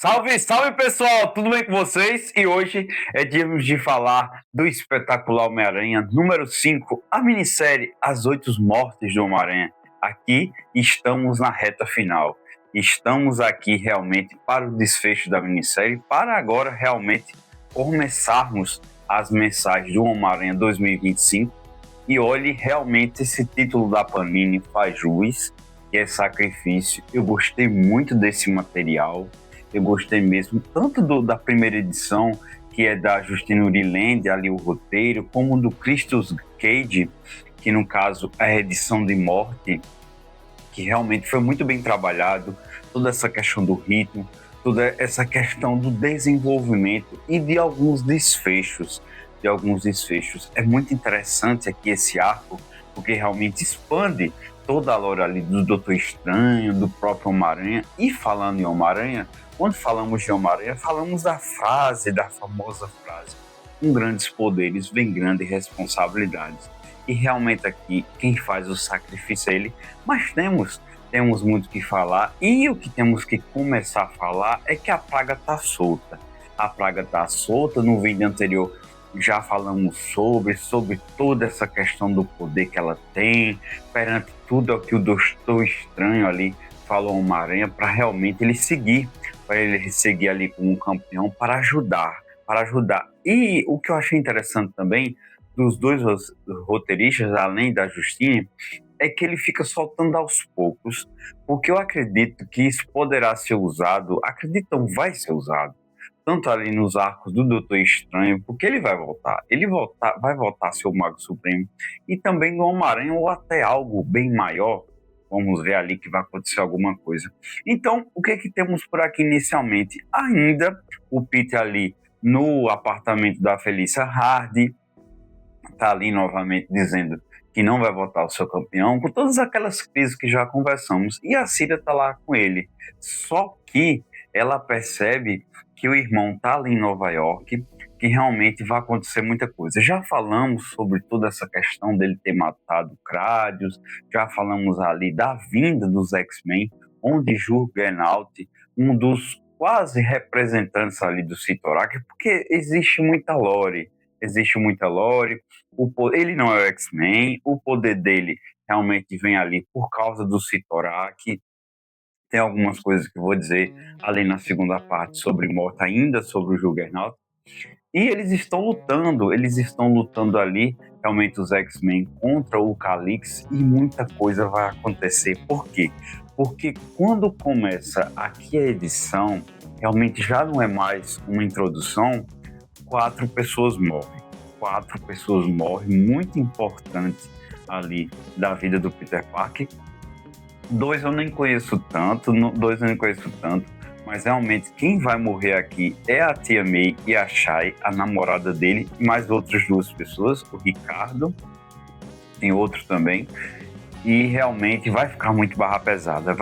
Salve, salve pessoal, tudo bem com vocês? E hoje é dia de falar do espetacular Homem-Aranha número 5, a minissérie As Oito Mortes do Homem-Aranha. Aqui estamos na reta final. Estamos aqui realmente para o desfecho da minissérie, para agora realmente começarmos as mensagens do Homem-Aranha 2025. E olhe, realmente esse título da Panini faz jus, que é Sacrifício. Eu gostei muito desse material. Eu gostei mesmo, tanto da primeira edição, que é da Justina Uriland, ali o roteiro, como do Christos Cage, que no caso é a edição de morte, que realmente foi muito bem trabalhado, toda essa questão do ritmo, toda essa questão do desenvolvimento e de alguns desfechos. É muito interessante aqui esse arco, porque realmente expande toda a lore ali do Doutor Estranho, do próprio Homem-Aranha. E falando em Homem-Aranha, quando falamos de Homem-Aranha, falamos da famosa frase: com grandes poderes vem grandes responsabilidades. E realmente aqui, quem faz o sacrifício é ele, mas temos muito o que falar, e o que temos que começar a falar é que a praga está solta. A praga está solta, no vídeo anterior já falamos sobre toda essa questão do poder que ela tem, perante tudo o que o Doutor Estranho ali falou ao Homem-Aranha, para realmente ele seguir ali como um campeão para ajudar. E o que eu achei interessante também dos dois roteiristas, além da Justine, é que ele fica soltando aos poucos, porque eu acredito que isso poderá ser usado, vai ser usado, tanto ali nos arcos do Doutor Estranho, porque ele vai voltar, vai voltar a ser o Mago Supremo, e também no Homem-Aranha, ou até algo bem maior. Vamos ver ali que vai acontecer alguma coisa. Então, o que temos por aqui inicialmente? Ainda o Peter ali no apartamento da Felícia Hardy, tá ali novamente dizendo que não vai votar o seu campeão, com todas aquelas crises que já conversamos, e a Síria tá lá com ele. Só que ela percebe que o irmão tá ali em Nova York, que realmente vai acontecer muita coisa. Já falamos sobre toda essa questão dele ter matado Cradius, já falamos ali da vinda dos X-Men, onde Juggernaut, um dos quase representantes ali do Cyttorak, porque existe muita lore, ele não é o X-Men, o poder dele realmente vem ali por causa do Cyttorak. Tem algumas coisas que eu vou dizer ali na segunda parte sobre morte, ainda sobre o Juggernaut. E eles estão lutando ali, realmente os X-Men contra o Calix, e muita coisa vai acontecer. Por quê? Porque quando começa aqui a edição, realmente já não é mais uma introdução, quatro pessoas morrem, muito importantes ali da vida do Peter Parker. Dois eu nem conheço tanto, mas realmente quem vai morrer aqui é a Tia May e a Shai, a namorada dele, e mais outras duas pessoas, o Ricardo, tem outro também, e realmente vai ficar muito barra pesada.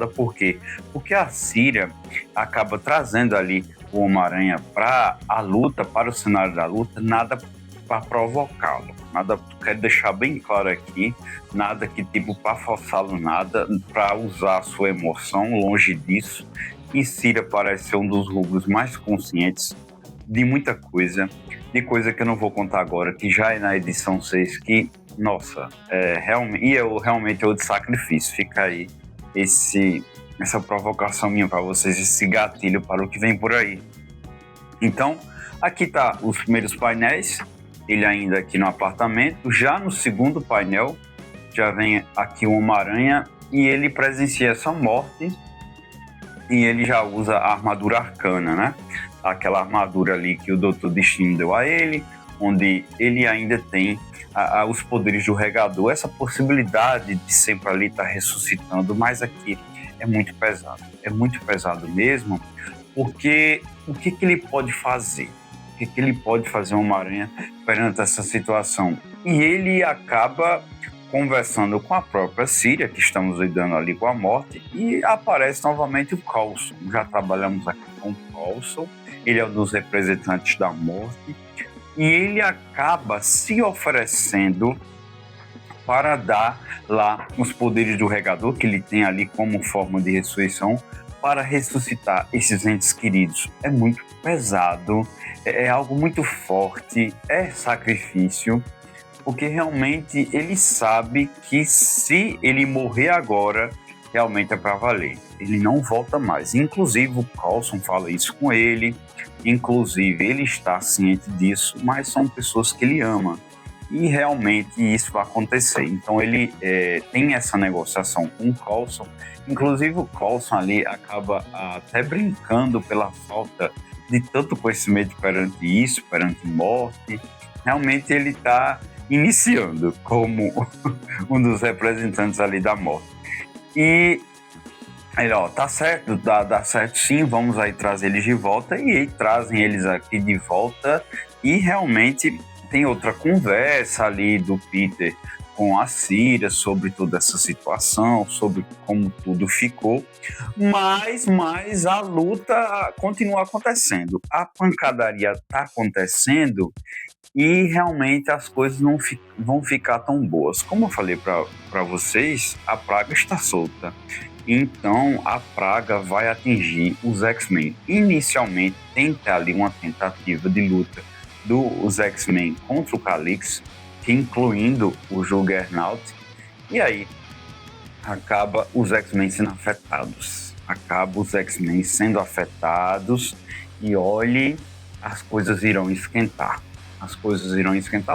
Por quê? Porque a Síria acaba trazendo ali o Homem-Aranha para a luta, para o cenário da luta, nada para provocá-lo, nada, quero deixar bem claro aqui, nada que tipo para forçá-lo, nada para usar a sua emoção, longe disso. E Síria parece ser um dos rubros mais conscientes de muita coisa, de coisa que eu não vou contar agora, que já é na edição 6, que, nossa, realmente é o de sacrifício. Fica aí essa provocação minha para vocês, esse gatilho para o que vem por aí. Então, aqui tá os primeiros painéis, ele ainda aqui no apartamento. Já no segundo painel, já vem aqui o Homem-Aranha e ele presencia essa morte, e ele já usa a armadura arcana, né? Aquela armadura ali que o Doutor Destino deu a ele, onde ele ainda tem os poderes do Regador, essa possibilidade de sempre ali estar ressuscitando, mas aqui é muito pesado mesmo, porque o que ele pode fazer? O que ele pode fazer, Homem-Aranha, perante essa situação? E ele acaba conversando com a própria Síria, que estamos lidando ali com a morte, e aparece novamente o Coulson. Já trabalhamos aqui com o Coulson, ele é um dos representantes da morte, e ele acaba se oferecendo para dar lá os poderes do Regador, que ele tem ali como forma de ressurreição, para ressuscitar esses entes queridos é muito pesado, é algo muito forte, é sacrifício, porque realmente ele sabe que se ele morrer agora, realmente é para valer. Ele não volta mais. Inclusive o Coulson fala isso com ele, inclusive ele está ciente disso, mas são pessoas que ele ama. E realmente isso vai acontecer. Então ele tem essa negociação com o Coulson. Inclusive o Coulson ali acaba até brincando pela falta de tanto conhecimento perante isso, perante morte. Realmente ele está iniciando como um dos representantes ali da morte. E ele, tá certo, dá certo sim, vamos aí trazer eles de volta. E aí trazem eles aqui de volta e realmente tem outra conversa ali do Peter com a Síria sobre toda essa situação, sobre como tudo ficou, mas a luta continua acontecendo, a pancadaria está acontecendo e realmente as coisas não vão ficar tão boas. Como eu falei para vocês, a praga está solta. Então a praga vai atingir os X-Men. Inicialmente tem ali uma tentativa de luta dos X-Men contra o Calix, incluindo o Juggernaut, e aí acaba os X-Men sendo afetados. E olhe, as coisas irão esquentar.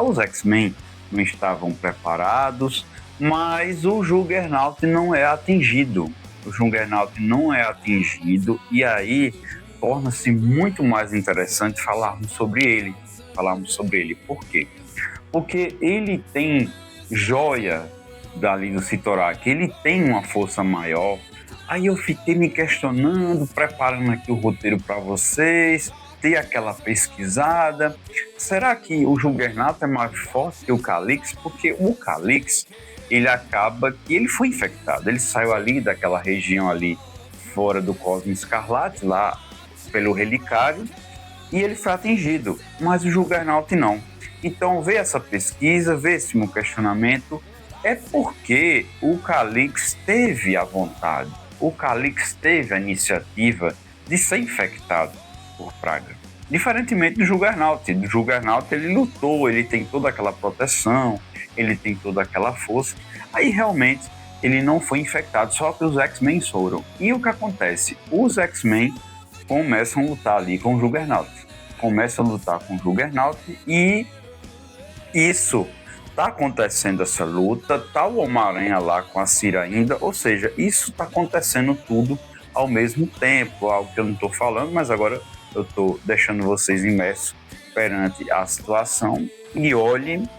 Os X-Men não estavam preparados, mas o Juggernaut não é atingido. E aí torna-se muito mais interessante falarmos sobre ele. Por quê? Porque ele tem joia dali do Cyttorak, ele tem uma força maior. Aí eu fiquei me questionando, preparando aqui o roteiro para vocês, ter aquela pesquisada. Será que o Juggernaut é mais forte que o Calix? Porque o Calix, ele foi infectado. Ele saiu ali daquela região ali fora do Cosmo Escarlate, lá pelo Relicário, e ele foi atingido, mas o Juggernaut não. Então, ver essa pesquisa, ver esse meu questionamento, é porque o Calix teve a vontade, o Calix teve a iniciativa de ser infectado por praga. Diferentemente do Juggernaut. Do Juggernaut ele lutou, ele tem toda aquela proteção, ele tem toda aquela força. Aí realmente ele não foi infectado, só que os X-Men foram. E o que acontece? Os X-Men começam a lutar ali com o Juggernaut. E isso tá acontecendo, essa luta, tá o Homem-Aranha lá com a Cira ainda, ou seja, isso tá acontecendo tudo ao mesmo tempo, algo que eu não tô falando, mas agora eu tô deixando vocês imersos perante a situação. E olhem,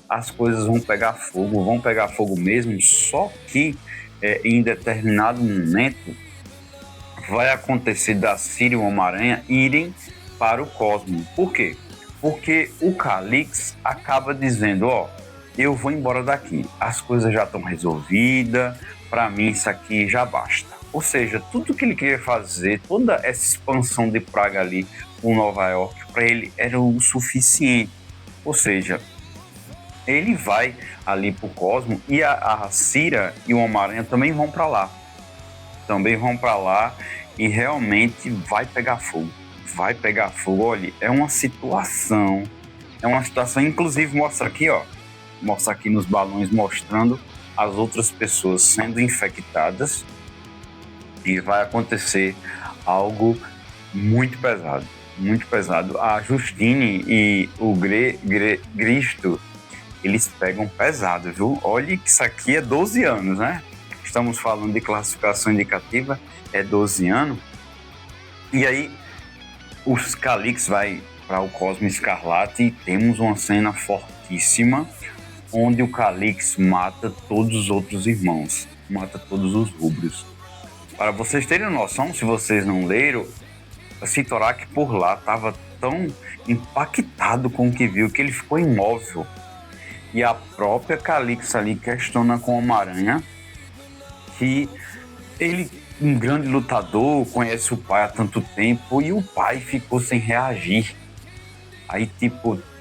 as coisas vão pegar fogo mesmo, só que em determinado momento vai acontecer da Cira e o Homem-Aranha irem para o Cosmo. Por quê? Porque o Calix acaba dizendo, eu vou embora daqui, as coisas já estão resolvidas, para mim isso aqui já basta. Ou seja, tudo que ele queria fazer, toda essa expansão de praga ali com Nova York, para ele era o suficiente. Ou seja, ele vai ali pro Cosmo e a Cira e o Homem-Aranha também vão para lá. E realmente vai pegar fogo. Olha, é uma situação, inclusive mostra aqui nos balões, mostrando as outras pessoas sendo infectadas, e vai acontecer algo muito pesado. A Justine e o Gristo, eles pegam pesado, viu? Olha que isso aqui é 12 anos, né? Estamos falando de classificação indicativa, é 12 anos. E aí, os Calix vai para o Cosmo Escarlate e temos uma cena fortíssima onde o Calix mata todos os outros irmãos, mata todos os rubros. Para vocês terem noção, se vocês não leram, o Cyttorak por lá estava tão impactado com o que viu que ele ficou imóvel. E a própria Calix ali questiona com o Homem-Aranha que ele, um grande lutador, conhece o pai há tanto tempo e o pai ficou sem reagir. Aí,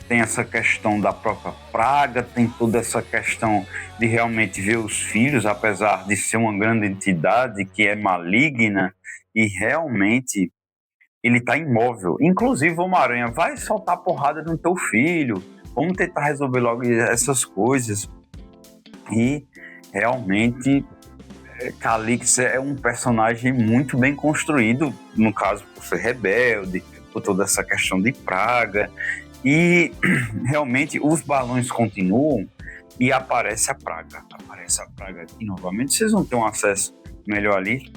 tem essa questão da própria praga, tem toda essa questão de realmente ver os filhos, apesar de ser uma grande entidade que é maligna e realmente ele tá imóvel. Inclusive, o Homem-Aranha vai soltar porrada no teu filho, vamos tentar resolver logo essas coisas. E realmente Calix é um personagem muito bem construído, no caso por ser rebelde, por toda essa questão de praga, e realmente os balões continuam e aparece a praga aqui novamente. Vocês vão ter um acesso melhor ali,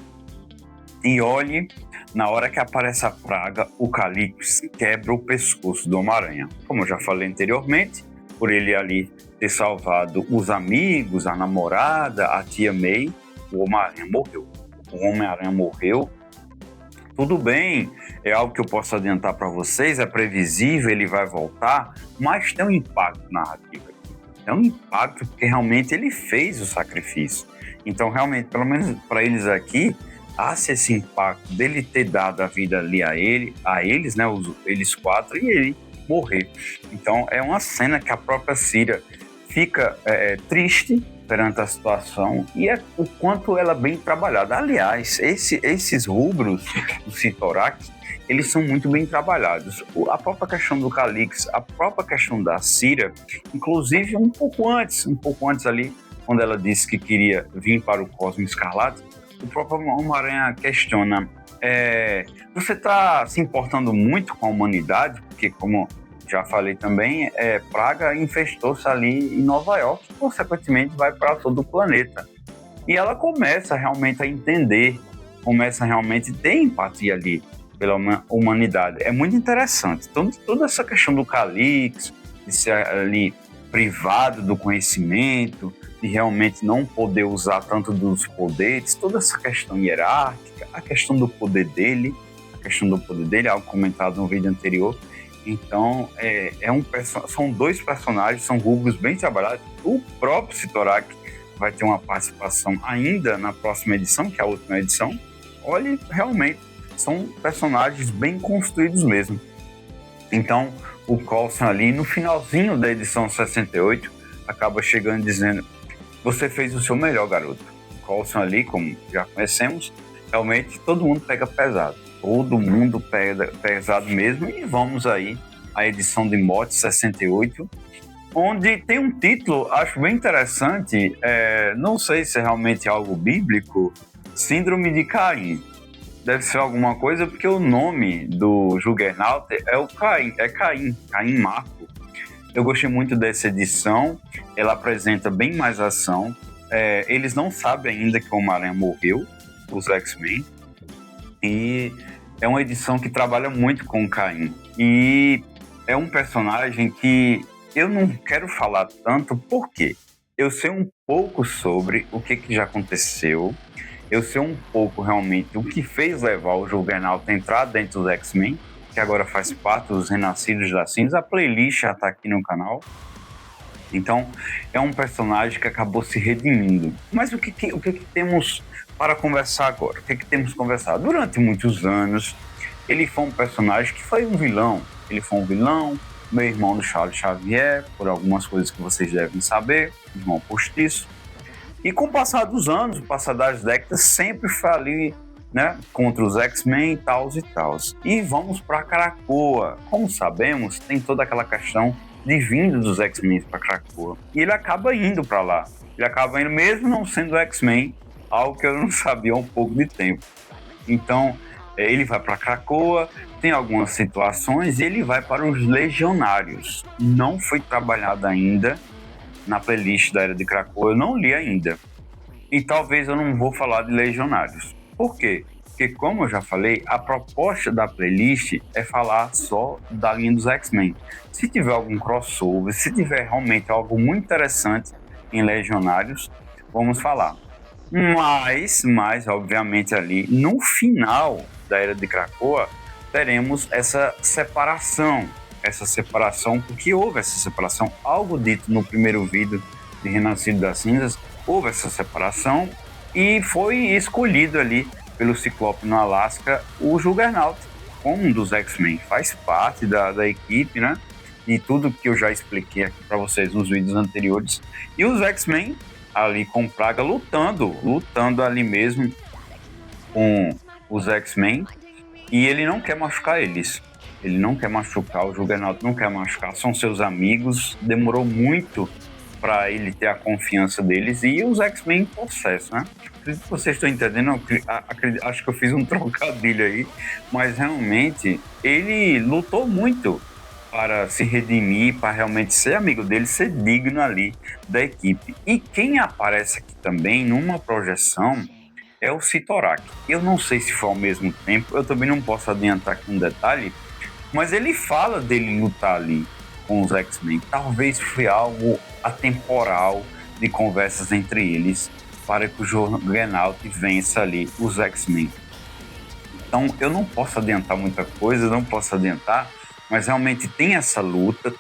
e olhe, na hora que aparece a praga, o Calix quebra o pescoço do Homem-Aranha. Como eu já falei anteriormente, por ele ali ter salvado os amigos, a namorada, a tia May, o Homem-Aranha morreu. O Homem-Aranha morreu. Tudo bem, é algo que eu posso adiantar para vocês, é previsível, ele vai voltar, mas tem um impacto narrativo aqui. Tem um impacto porque realmente ele fez o sacrifício. Então, realmente, pelo menos para eles aqui, há esse impacto dele ter dado a vida ali a eles, né, eles quatro, e ele morrer. Então, é uma cena que a própria Cira fica triste perante a situação, e é o quanto ela é bem trabalhada. Aliás, esses rubros do Cyttorak, eles são muito bem trabalhados. A própria questão do Calix, a própria questão da Cira, inclusive um pouco antes ali, quando ela disse que queria vir para o Cosmo Escarlate, o próprio Homem-Aranha questiona, você está se importando muito com a humanidade? Porque, como já falei também, praga infestou-se ali em Nova York e, consequentemente, vai para todo o planeta. E ela começa realmente a entender, começa realmente a ter empatia ali pela humanidade. É muito interessante. Então, toda essa questão do Calix, de ser ali privado do conhecimento, de realmente não poder usar tanto dos poderes, toda essa questão hierárquica, a questão do poder dele, algo comentado no vídeo anterior. Então, são dois personagens, são rubros bem trabalhados. O próprio Cyttorak vai ter uma participação ainda na próxima edição, que é a última edição. Olha, realmente, são personagens bem construídos mesmo. Então, o Coulson ali, no finalzinho da edição 68, acaba chegando dizendo: você fez o seu melhor, garoto. O Coulson ali, como já conhecemos, realmente todo mundo pega pesado. Todo mundo pega pesado mesmo. E vamos aí à edição de Morte 68, onde tem um título, acho bem interessante, não sei se é realmente algo bíblico, Síndrome de Caim. Deve ser alguma coisa, porque o nome do Juggernaut é Caim Marco. Eu gostei muito dessa edição, ela apresenta bem mais ação. Eles não sabem ainda que o Homem-Aranha morreu, os X-Men, e é uma edição que trabalha muito com o Caim. E é um personagem que eu não quero falar tanto, porque eu sei um pouco sobre o que já aconteceu, eu sei um pouco realmente o que fez levar o Juggernaut a entrar dentro dos X-Men, que agora faz parte dos Renascidos da Cinza. A playlist já está aqui no canal. Então, é um personagem que acabou se redimindo. Mas o que temos para conversar agora? O que temos conversado? Durante muitos anos, ele foi um personagem que foi um vilão. Meu irmão do Charles Xavier, por algumas coisas que vocês devem saber, irmão postiço. E com o passar dos anos, o passar das décadas, sempre foi ali, né, contra os X-Men e tal. E vamos para Krakoa. Como sabemos, tem toda aquela questão de vindo dos X-Men para Krakoa. E ele acaba indo para lá. Ele acaba indo, mesmo não sendo X-Men, algo que eu não sabia há um pouco de tempo. Então, ele vai para Krakoa, tem algumas situações, e ele vai para os Legionários. Não foi trabalhado ainda na playlist da Era de Krakoa, eu não li ainda. E talvez eu não vou falar de Legionários. Por quê? Porque, como eu já falei, a proposta da playlist é falar só da linha dos X-Men. Se tiver algum crossover, se tiver realmente algo muito interessante em Legionários, vamos falar. Mas obviamente, ali no final da Era de Krakoa, teremos essa separação, porque houve essa separação, algo dito no primeiro vídeo de Renascido das Cinzas, houve essa separação e foi escolhido ali pelo Ciclope no Alasca o Juggernaut como um dos X-Men, faz parte da equipe, né? E tudo que eu já expliquei aqui para vocês nos vídeos anteriores. E os X-Men ali com Praga lutando ali mesmo com os X-Men, e ele não quer machucar eles. Ele não quer machucar, o Juggernaut não quer machucar, são seus amigos, demorou muito para ele ter a confiança deles, e os X-Men em processo, né? Acredito que vocês estão entendendo, acho que eu fiz um trocadilho aí, mas realmente ele lutou muito para se redimir, para realmente ser amigo dele, ser digno ali da equipe. E quem aparece aqui também numa projeção é o Cyttorak. Eu não sei se foi ao mesmo tempo, eu também não posso adiantar aqui um detalhe, mas ele fala dele lutar ali com os X-Men. Talvez foi algo atemporal de conversas entre eles para que o Juggernaut vença ali os X-Men. Então eu não posso adiantar muita coisa, não posso adiantar, mas realmente tem essa luta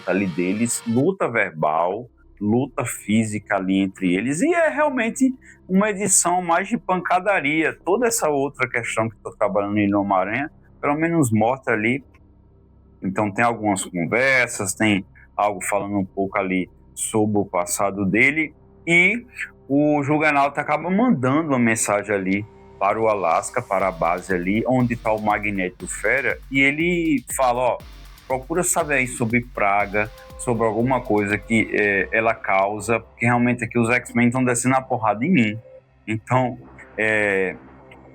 ali deles, luta verbal, luta física ali entre eles, e é realmente uma edição mais de pancadaria. Toda essa outra questão que estou trabalhando em Homem-Aranha, pelo menos mostra ali. Então tem algumas conversas, tem algo falando um pouco ali sobre o passado dele, e o Juggernaut acaba mandando uma mensagem ali para o Alasca, para a base ali, onde está o Magneto do Fera, e ele fala, ó, procura saber aí sobre praga, sobre alguma coisa que ela causa, porque realmente aqui os X-Men estão descendo a porrada em mim. Então,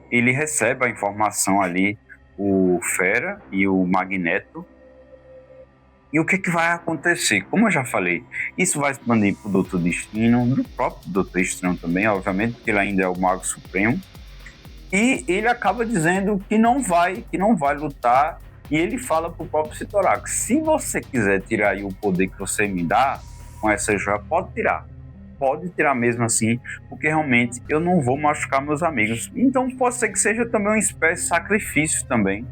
ele recebe a informação ali, o Fera e o Magneto. E o que vai acontecer? Como eu já falei, isso vai expandir para o Doutor Destino, do próprio Doutor Destino também, obviamente, porque ele ainda é o Mago Supremo. E ele acaba dizendo que não vai lutar, e ele fala pro próprio Cyttorak, se você quiser tirar aí o poder que você me dá com essa joia, pode tirar mesmo assim, porque realmente eu não vou machucar meus amigos. Então pode ser que seja também uma espécie de sacrifício também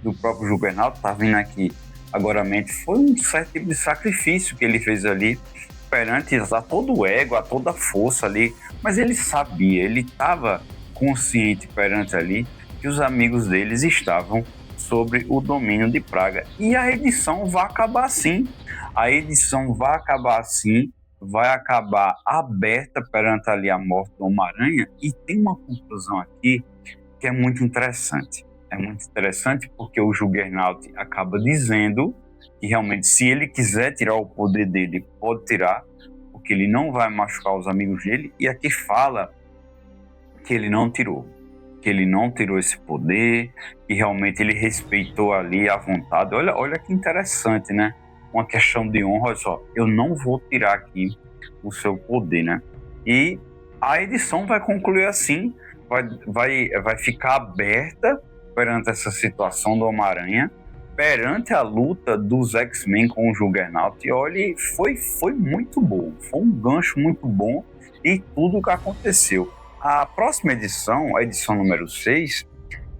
do próprio Juggernaut, tá vindo aqui agora mente, foi um certo tipo de sacrifício que ele fez ali perante a todo o ego, a toda a força ali, mas ele sabia, ele estava consciente perante ali que os amigos deles estavam sobre o domínio de Praga. E a edição vai acabar assim. Vai acabar aberta perante ali a morte do Homem-Aranha, e tem uma conclusão aqui que é muito interessante. É muito interessante porque o Juggernaut acaba dizendo que realmente, se ele quiser tirar o poder dele, pode tirar, porque ele não vai machucar os amigos dele, e aqui fala que ele não tirou esse poder, e realmente ele respeitou ali a vontade. Olha que interessante, né? Uma questão de honra, olha só, eu não vou tirar aqui o seu poder, né? E a edição vai concluir assim, vai ficar aberta perante essa situação do Homem-Aranha, perante a luta dos X-Men com o Juggernaut. E olha, foi muito bom, foi um gancho muito bom, e tudo o que aconteceu. A próxima edição, a edição número 6,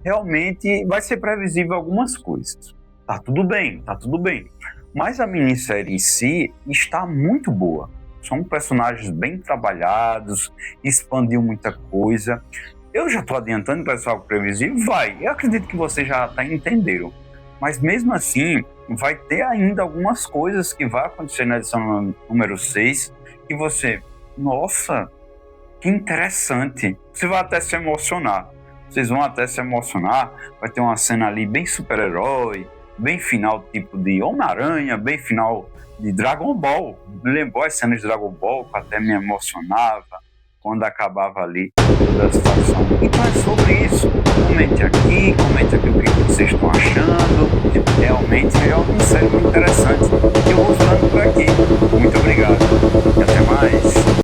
realmente vai ser previsível algumas coisas. Tá tudo bem. Mas a minissérie em si está muito boa. São personagens bem trabalhados, expandiu muita coisa. Eu já estou adiantando, pessoal, previsível? Eu acredito que vocês já entenderam. Mas mesmo assim, vai ter ainda algumas coisas que vai acontecer na edição número 6, que você, nossa, que interessante. Vocês vão até se emocionar. Vai ter uma cena ali bem super-herói, bem final tipo de Homem-Aranha, bem final de Dragon Ball. Lembrou as cenas de Dragon Ball, que até me emocionava quando acabava ali toda a situação. Então é sobre isso. Comente aqui o que vocês estão achando. Realmente é uma série muito interessante. Eu vou falando por aqui.